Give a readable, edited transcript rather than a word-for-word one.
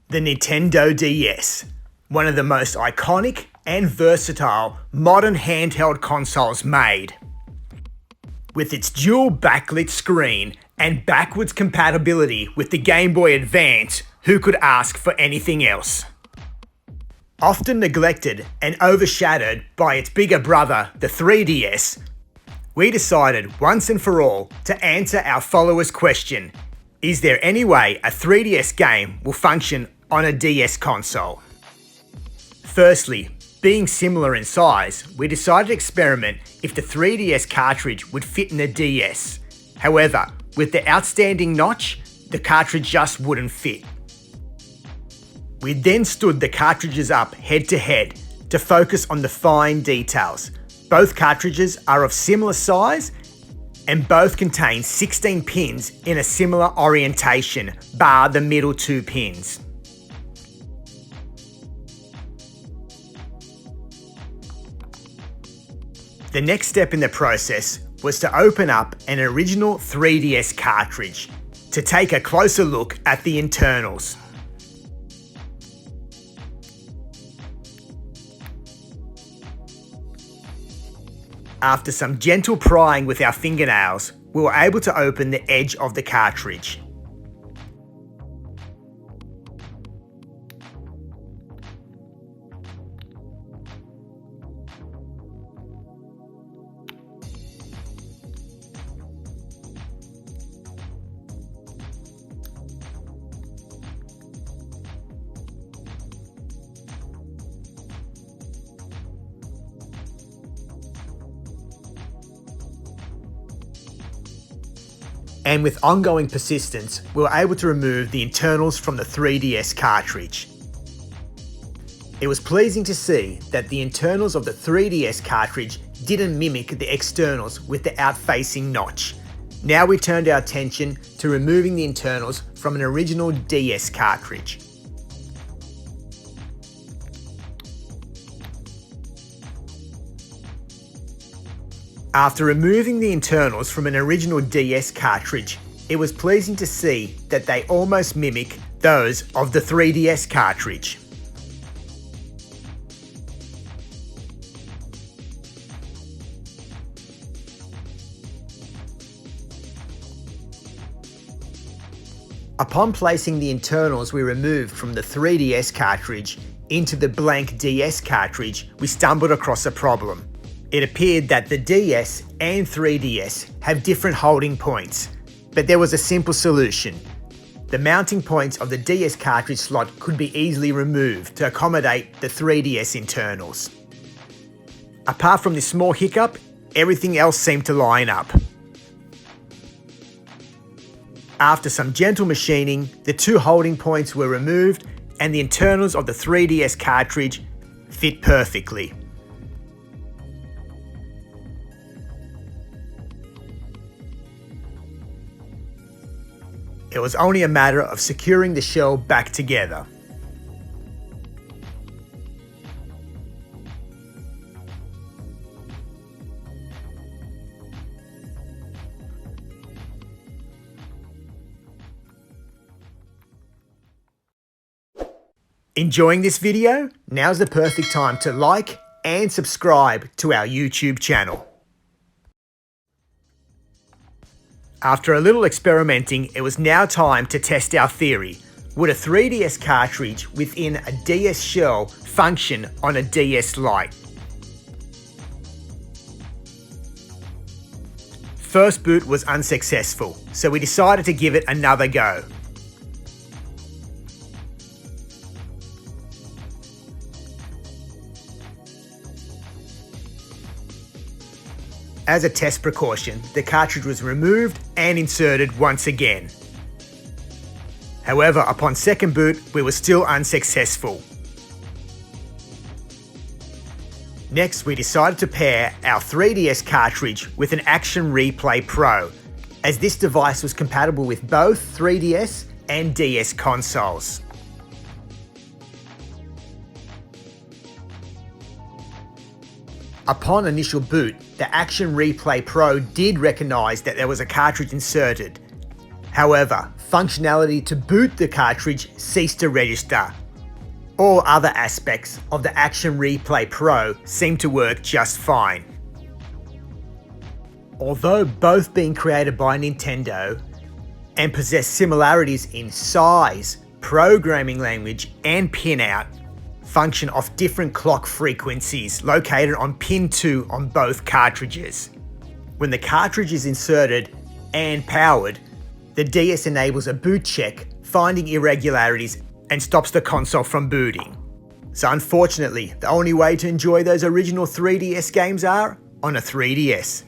The Nintendo DS, one of the most iconic and versatile modern handheld consoles made. With its dual backlit screen and backwards compatibility with the Game Boy Advance, who could ask for anything else? Often neglected and overshadowed by its bigger brother, the 3DS, we decided once and for all to answer our followers' question: is there any way a 3DS game will function on a DS console? Firstly, being similar in size, we decided to experiment if the 3DS cartridge would fit in a DS. However, with the outstanding notch, the cartridge just wouldn't fit. We then stood the cartridges up head to head to focus on the fine details. Both cartridges are of similar size and both contain 16 pins in a similar orientation, bar the middle 2 pins. The next step in the process was to open up an original 3DS cartridge to take a closer look at the internals. After some gentle prying with our fingernails, we were able to open the edge of the cartridge. And with ongoing persistence, we were able to remove the internals from the 3DS cartridge. It was pleasing to see that the internals of the 3DS cartridge didn't mimic the externals with the out-facing notch. Now we turned our attention to removing the internals from an original DS cartridge. After removing the internals from an original DS cartridge, it was pleasing to see that they almost mimic those of the 3DS cartridge. Upon placing the internals we removed from the 3DS cartridge into the blank DS cartridge, we stumbled across a problem. It appeared that the DS and 3DS have different holding points, but there was a simple solution. The mounting points of the DS cartridge slot could be easily removed to accommodate the 3DS internals. Apart from this small hiccup, everything else seemed to line up. After some gentle machining, the two holding points were removed and the internals of the 3DS cartridge fit perfectly. It was only a matter of securing the shell back together. Enjoying this video? Now's the perfect time to like and subscribe to our YouTube channel. After a little experimenting, it was now time to test our theory. Would a 3DS cartridge within a DS shell function on a DS Lite? First boot was unsuccessful, so we decided to give it another go. As a test precaution, the cartridge was removed and inserted once again. However, upon second boot, we were still unsuccessful. Next, we decided to pair our 3DS cartridge with an Action Replay Pro, as this device was compatible with both 3DS and DS consoles. Upon initial boot, the Action Replay Pro did recognise that there was a cartridge inserted. However, functionality to boot the cartridge ceased to register. All other aspects of the Action Replay Pro seem to work just fine. Although both being created by Nintendo and possess similarities in size, programming language and pinout, function off different clock frequencies located on pin 2 on both cartridges. When the cartridge is inserted and powered, the DS enables a boot check, finding irregularities and stops the console from booting. So unfortunately, the only way to enjoy those original 3DS games are on a 3DS.